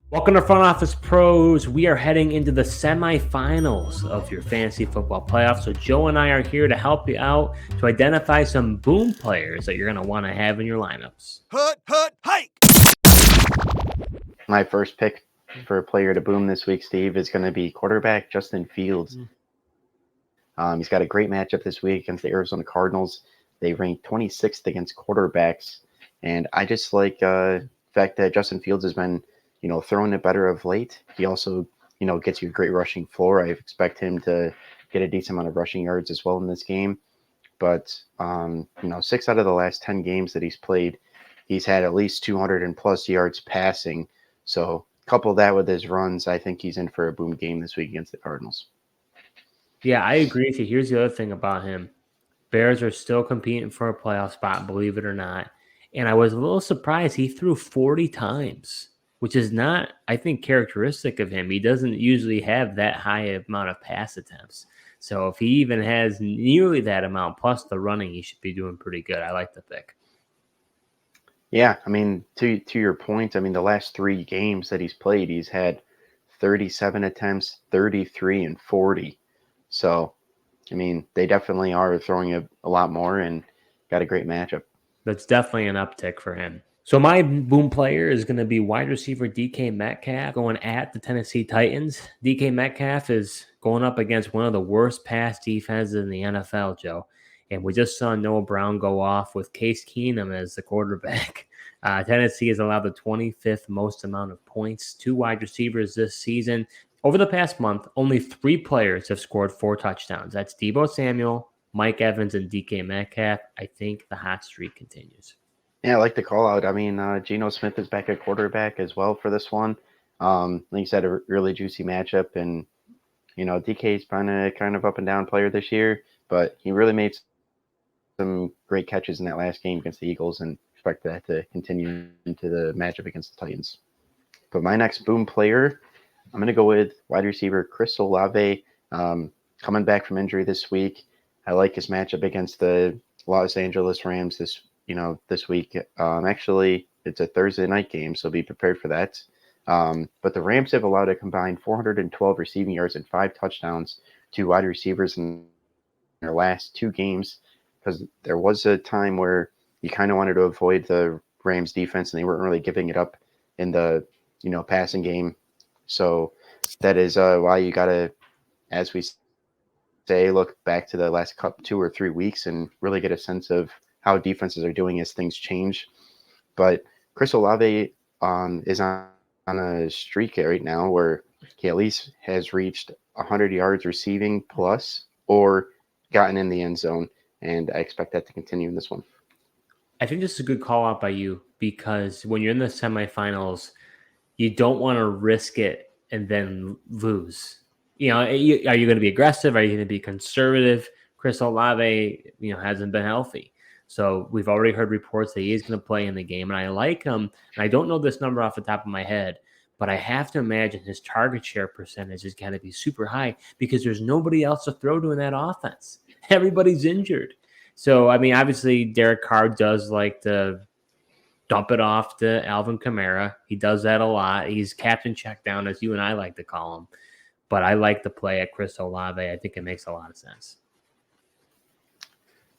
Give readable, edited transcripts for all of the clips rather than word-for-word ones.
Welcome to Front Office Pros. We are heading into the semifinals of your fantasy football playoffs. So Joe and I are here to help you out to identify some boom players that you're going to want to have in your lineups. Hike! My first pick for a player to boom this week, Steve, is going to be quarterback Justin Fields. He's got a great matchup this week against the Arizona Cardinals. They rank 26th against quarterbacks. And I just like the fact that Justin Fields has been throwing it better of late. He also, gets you a great rushing floor. I expect him to get a decent amount of rushing yards as well in this game. But, 6 out of the last 10 games that he's played, he's had at least 200 and plus yards passing. So couple that with his runs, I think he's in for a boom game this week against the Cardinals. Yeah, I agree with you. Here's the other thing about him. Bears are still competing for a playoff spot, believe it or not. And I was a little surprised he threw 40 times. Which is not, I think, characteristic of him. He doesn't usually have that high amount of pass attempts. So if he even has nearly that amount, plus the running, he should be doing pretty good. I like the pick. Yeah, I mean, to your point, I mean, the last 3 games that he's played, he's had 37 attempts, 33, and 40. So, I mean, they definitely are throwing a lot more and got a great matchup. That's definitely an uptick for him. So my boom player is going to be wide receiver DK Metcalf going at the Tennessee Titans. DK Metcalf is going up against one of the worst pass defenses in the NFL, Joe. And we just saw Noah Brown go off with Case Keenum as the quarterback. Tennessee has allowed the 25th most amount of points to wide receivers this season. Over the past month, only 3 players have scored 4 touchdowns. That's Deebo Samuel, Mike Evans, and DK Metcalf. I think the hot streak continues. Yeah, I like the call out. I mean, Geno Smith is back at quarterback as well for this one. Like you said, a really juicy matchup. And, DK's been a kind of up and down player this year, but he really made some great catches in that last game against the Eagles and expect that to continue into the matchup against the Titans. But my next boom player, I'm going to go with wide receiver Chris Olave, coming back from injury this week. I like his matchup against the Los Angeles Rams this week. Actually, it's a Thursday night game, so be prepared for that. But the Rams have allowed a combined 412 receiving yards and 5 touchdowns to wide receivers in their last 2 games, because there was a time where you kind of wanted to avoid the Rams defense, and they weren't really giving it up in the passing game. So that is why you got to, as we say, look back to the last 2 or 3 weeks and really get a sense of how defenses are doing as things change. But Chris Olave is on a streak right now where he at least has reached 100 yards receiving plus or gotten in the end zone, and I expect that to continue in this one. I think this is a good call out by you, because when you're in the semifinals, you don't want to risk it and then lose. Are you going to be aggressive? Are you going to be conservative? Chris Olave, hasn't been healthy. So we've already heard reports that he is going to play in the game, and I like him. And I don't know this number off the top of my head, but I have to imagine his target share percentage is going to be super high because there's nobody else to throw to in that offense. Everybody's injured. So, I mean, obviously, Derek Carr does like to dump it off to Alvin Kamara. He does that a lot. He's captain check down, as you and I like to call him. But I like the play at Chris Olave. I think it makes a lot of sense.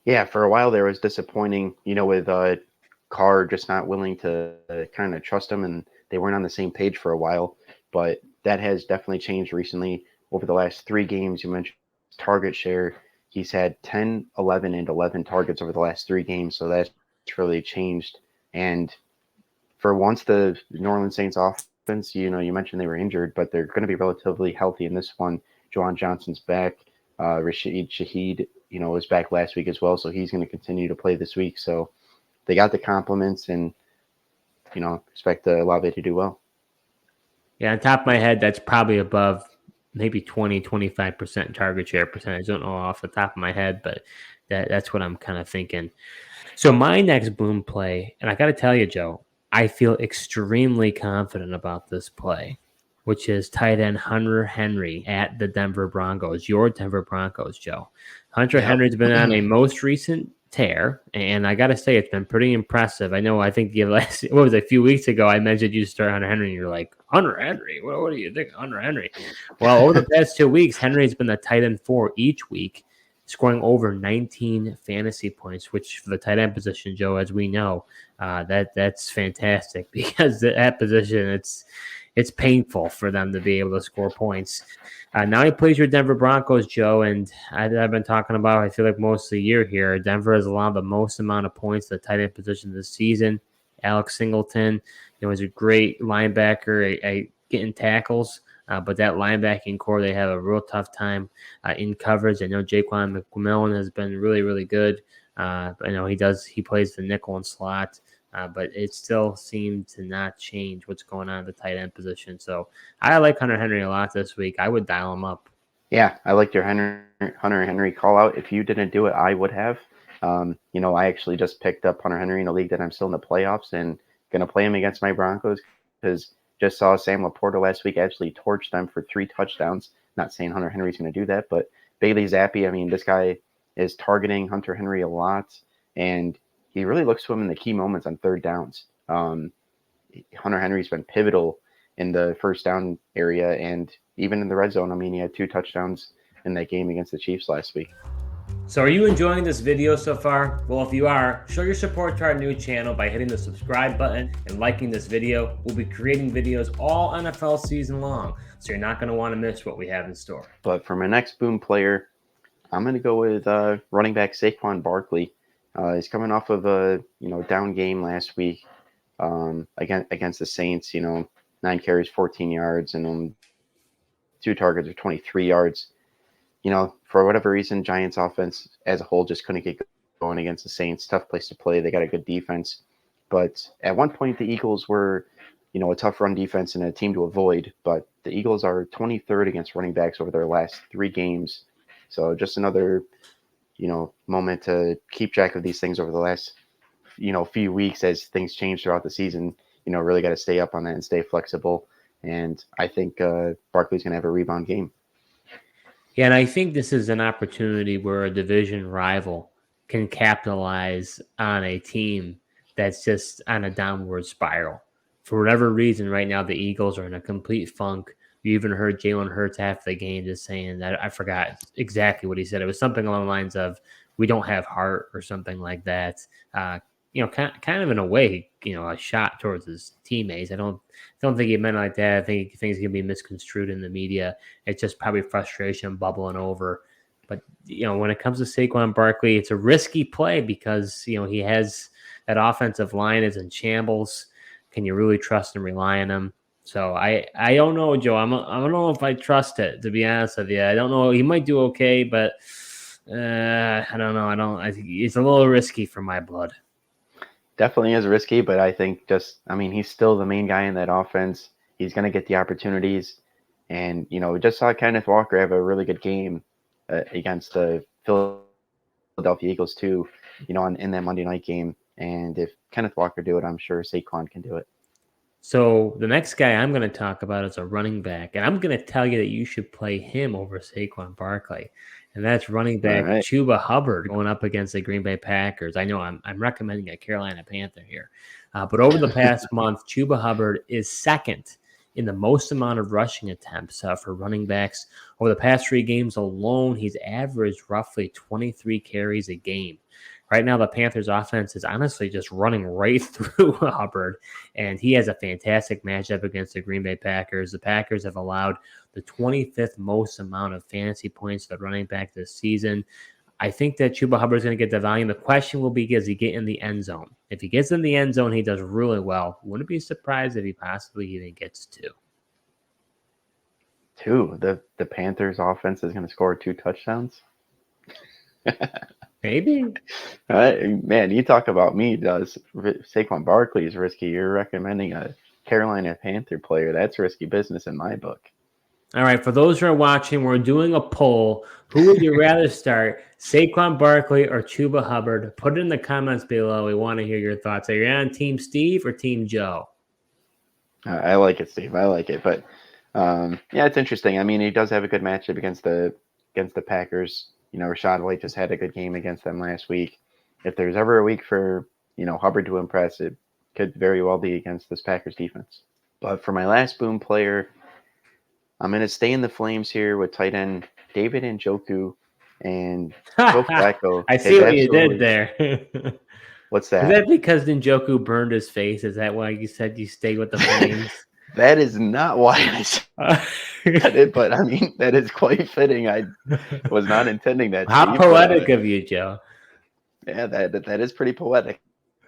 Yeah, for a while there was disappointing, with Carr just not willing to kind of trust him, and they weren't on the same page for a while. But that has definitely changed recently. Over the last 3 games, you mentioned target share. He's had 10, 11, and 11 targets over the last 3 games, so that's really changed. And for once, the New Orleans Saints offense, you mentioned they were injured, but they're going to be relatively healthy in this one. Juwan Johnson's back. Rashid Shaheed, was back last week as well, so he's going to continue to play this week. So they got the compliments, and expect Olave to do well. Yeah, on top of my head, that's probably above maybe 20-25% target share percentage. I don't know off the top of my head, but that's what I'm kind of thinking. So my next boom play, and I got to tell you, Joe, I feel extremely confident about this play, which is tight end Hunter Henry at the Denver Broncos, your Denver Broncos, Joe. Hunter Henry's been on a most recent tear, and I got to say it's been pretty impressive. I think the last a few weeks ago I mentioned you start Hunter Henry, and you're like, Hunter Henry, what do you think, Hunter Henry? Well, over the past 2 weeks, Henry's been the tight end 4 each week, scoring over 19 fantasy points, which for the tight end position, Joe, as we know, that's fantastic because that position it's painful for them to be able to score points. Now he plays your Denver Broncos, Joe, and I've been talking about, I feel like most of the year here, Denver has allowed the most amount of points at the tight end position this season. Alex Singleton, is a great linebacker at getting tackles, but that linebacking core, they have a real tough time in coverage. I know Jaquan McMillan has been really, really good. I know he plays the nickel and slot. But it still seemed to not change what's going on at the tight end position. So I like Hunter Henry a lot this week. I would dial him up. Yeah, I liked your Hunter Henry call out. If you didn't do it, I would have. I actually just picked up Hunter Henry in a league that I'm still in the playoffs and going to play him against my Broncos because just saw Sam Laporta last week actually torch them for 3 touchdowns. Not saying Hunter Henry's going to do that, but Bailey Zappi, this guy is targeting Hunter Henry a lot, and he really looks to him in the key moments on third downs. Hunter Henry's been pivotal in the first down area and even in the red zone. He had 2 touchdowns in that game against the Chiefs last week. So are you enjoying this video so far? Well, if you are, show your support to our new channel by hitting the subscribe button and liking this video. We'll be creating videos all NFL season long, so you're not going to want to miss what we have in store. But for my next boom player, I'm going to go with running back Saquon Barkley. He's coming off of a down game last week against the Saints. 9 carries, 14 yards, and 2 targets of 23 yards. For whatever reason, Giants offense as a whole just couldn't get going against the Saints. Tough place to play. They got a good defense. But at one point, the Eagles were, a tough run defense and a team to avoid. But the Eagles are 23rd against running backs over their last 3 games. So just another, moment to keep track of these things over the last, few weeks as things change throughout the season. Really got to stay up on that and stay flexible. And I think Barkley's going to have a rebound game. Yeah, and I think this is an opportunity where a division rival can capitalize on a team that's just on a downward spiral. For whatever reason, right now, the Eagles are in a complete funk. You even heard Jalen Hurts after the game just saying that, I forgot exactly what he said. It was something along the lines of, we don't have heart or something like that. Kind of in a way, a shot towards his teammates. I don't think he meant like that. I think things can be misconstrued in the media. It's just probably frustration bubbling over. But, when it comes to Saquon Barkley, it's a risky play because, he has that offensive line is in shambles. Can you really trust and rely on him? So I don't know, Joe. I don't know if I trust it, to be honest with you. I don't know. He might do okay, but I don't know. I think it's a little risky for my blood. Definitely is risky, but I think he's still the main guy in that offense. He's going to get the opportunities. And, we just saw Kenneth Walker have a really good game against the Philadelphia Eagles too, in that Monday night game. And if Kenneth Walker do it, I'm sure Saquon can do it. So the next guy I'm going to talk about is a running back, and I'm going to tell you that you should play him over Saquon Barkley, and that's running back Chuba Hubbard going up against the Green Bay Packers. I know I'm recommending a Carolina Panther here, but over the past month, Chuba Hubbard is second in the most amount of rushing attempts for running backs. Over the past 3 games alone, he's averaged roughly 23 carries a game. Right now, the Panthers' offense is honestly just running right through Hubbard, and he has a fantastic matchup against the Green Bay Packers. The Packers have allowed the 25th most amount of fantasy points to the running back this season. I think that Chuba Hubbard is going to get the volume. The question will be, does he get in the end zone? If he gets in the end zone, he does really well. Wouldn't be surprised if he possibly even gets 2. 2? The Panthers' offense is going to score 2 touchdowns? Maybe. Man, you talk about me. Does Saquon Barkley is risky? You're recommending a Carolina Panther player. That's risky business in my book. All right, for those who are watching, we're doing a poll. Who would you rather start, Saquon Barkley or Chuba Hubbard? Put it in the comments below. We want to hear your thoughts. Are you on Team Steve or Team Joe? I like it, Steve. I like it. But, it's interesting. He does have a good matchup against the Packers. Rashad White just had a good game against them last week. if there's ever a week for, Hubbard to impress, it could very well be against this Packers defense. But for my last boom player, I'm going to stay in the flames here with tight end David Njoku, and Joe Flacco I has see what you did absolutely. there. What's Was that? that because Njoku burned his face? Is that why you said you stay with the Flames? That is not why I said it, but I mean, that is quite fitting. I was not intending that, How Steve, but poetic of you, Joe. yeah, that is pretty poetic.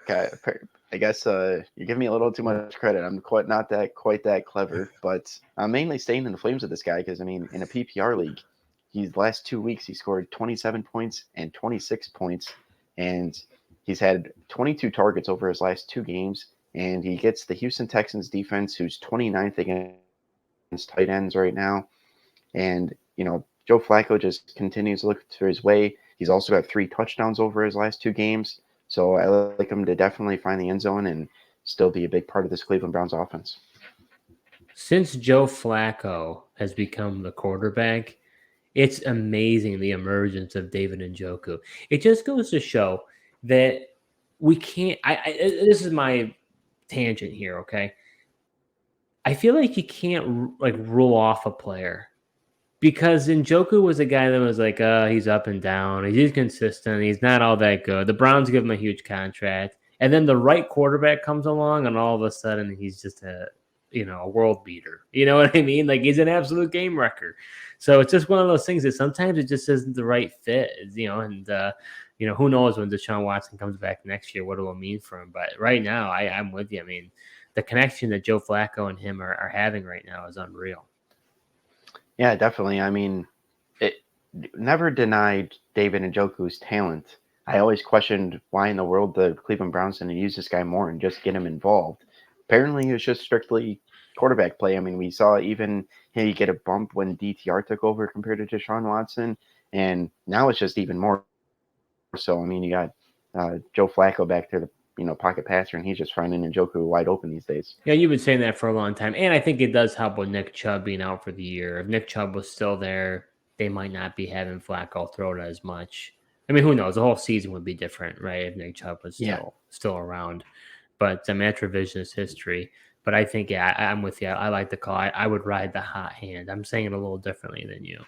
I guess you give me a little too much credit. I'm quite that clever, but I'm mainly staying in the flames with this guy because I mean, in a PPR league, he's last 2 weeks he scored 27 points and 26 points, and he's had 22 targets over his last 2 games, and he gets the Houston Texans defense, who's 29th against tight ends right now, and Joe Flacco just continues to look to his way. He's also got 3 touchdowns over his last 2 games. So I like him to definitely find the end zone and still be a big part of this Cleveland Browns offense. Since Joe Flacco has become the quarterback, it's amazing the emergence of David Njoku. It just goes to show that we can't. This is my tangent here, okay? I feel like you can't like rule off a player because Njoku was a guy that was like, he's up and down. He's inconsistent. He's not all that good. The Browns give him a huge contract. And then the right quarterback comes along, and all of a sudden he's just a world beater. You know what I mean? Like he's an absolute game wrecker. So it's just one of those things that sometimes it just isn't the right fit, and who knows when Deshaun Watson comes back next year, what it will mean for him. But right now, I'm with you. I mean, the connection that Joe Flacco and him are having right now is unreal. Yeah, definitely. I mean, it never denied David Njoku's talent. I always questioned why in the world the Cleveland Browns didn't use this guy more and just get him involved. Apparently, it was just strictly quarterback play. I mean, we saw even he get a bump when DTR took over compared to Deshaun Watson, and now it's just even more so. I mean, you got Joe Flacco back there, the pocket passer, and he's just finding Njoku wide open these days. Yeah, you've been saying that for a long time. And I think it does help with Nick Chubb being out for the year. If Nick Chubb was still there, they might not be having Flacco throw it as much. I mean, who knows? The whole season would be different, right? If Nick Chubb was still around. But after revisionist history. But I think, I'm with you. I like the call. I would ride the hot hand. I'm saying it a little differently than you.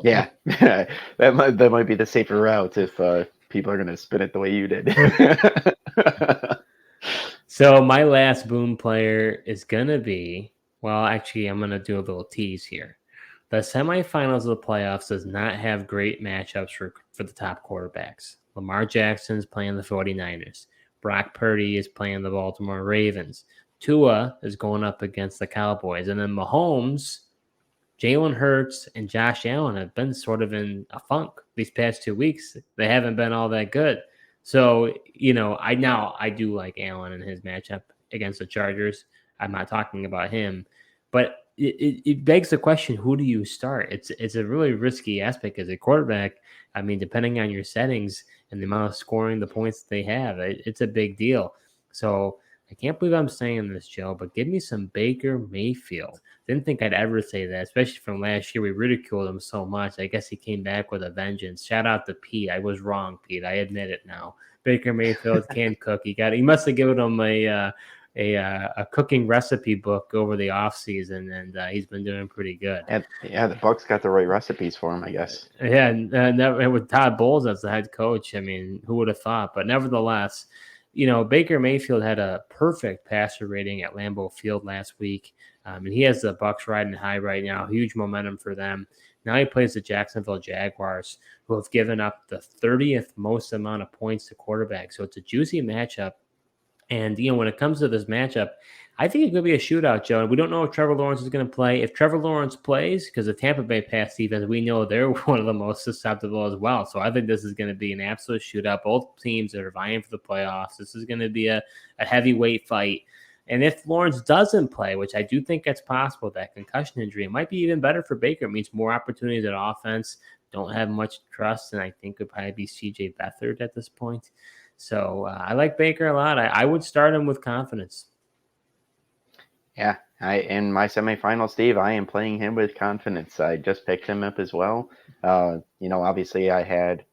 Yeah, that might be the safer route if people are going to spin it the way you did. So my last boom player is going to be, well, actually, I'm going to do a little tease here. The semifinals of the playoffs does not have great matchups for the top quarterbacks. Lamar Jackson's playing the 49ers. Brock Purdy is playing the Baltimore Ravens. Tua is going up against the Cowboys. And then Mahomes, Jalen Hurts, and Josh Allen have been sort of in a funk these past 2 weeks. They haven't been all that good. So, I do like Allen in his matchup against the Chargers. I'm not talking about him. But it begs the question, who do you start? It's a really risky aspect as a quarterback. I mean, depending on your settings and the amount of scoring, the points they have, it's a big deal. So I can't believe I'm saying this, Joe, but give me some Baker Mayfield. Didn't think I'd ever say that, especially from last year. We ridiculed him so much. I guess he came back with a vengeance. Shout out to Pete. I was wrong, Pete. I admit it now. Baker Mayfield can cook. He must have given him a cooking recipe book over the off season, and he's been doing pretty good. Yeah, the Bucs got the right recipes for him, I guess. Yeah, and with Todd Bowles as the head coach, I mean, who would have thought? But nevertheless, Baker Mayfield had a perfect passer rating at Lambeau Field last week, and he has the Bucs riding high right now. Huge momentum for them. Now he plays the Jacksonville Jaguars, who have given up the 30th most amount of points to quarterbacks. So it's a juicy matchup. And, when it comes to this matchup, I think it could be a shootout, Joe. And we don't know if Trevor Lawrence is going to play. If Trevor Lawrence plays, because the Tampa Bay pass defense, we know they're one of the most susceptible as well. So I think this is going to be an absolute shootout. Both teams are vying for the playoffs. This is going to be a heavyweight fight. And if Lawrence doesn't play, which I do think it's possible, that concussion injury, it might be even better for Baker. It means more opportunities at offense. Don't have much trust, and I think would probably be C.J. Beathard at this point. So I like Baker a lot. I would start him with confidence. Yeah, in my semifinal, Steve, I am playing him with confidence. I just picked him up as well. Obviously I had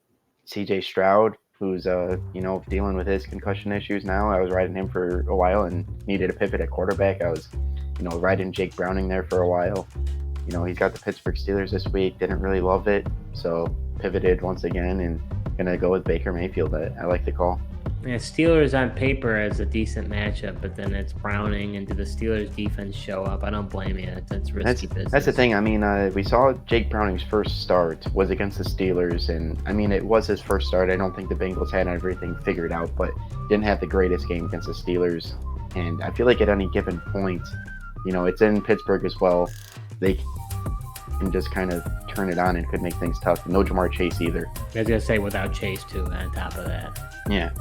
CJ Stroud, who's dealing with his concussion issues now. I was riding him for a while and needed a pivot at quarterback. I was, riding Jake Browning there for a while. He's got the Pittsburgh Steelers this week. Didn't really love it, so pivoted once again and gonna go with Baker Mayfield. I like the call. Yeah, Steelers on paper as a decent matchup, but then it's Browning, and do the Steelers defense show up? I don't blame you. That's risky business. That's the thing. I mean, we saw Jake Browning's first start was against the Steelers, and I mean, it was his first start. I don't think the Bengals had everything figured out, but didn't have the greatest game against the Steelers. And I feel like at any given point, it's in Pittsburgh as well. They can just kind of turn it on and could make things tough. No Jamar Chase either. I was gonna say without Chase too. On top of that. Yeah.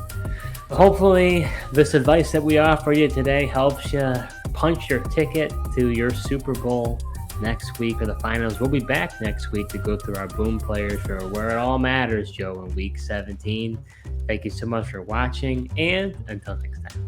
Hopefully, this advice that we offer you today helps you punch your ticket to your Super Bowl next week or the finals. We'll be back next week to go through our boom players for where it all matters, Joe, in Week 17. Thank you so much for watching, and until next time.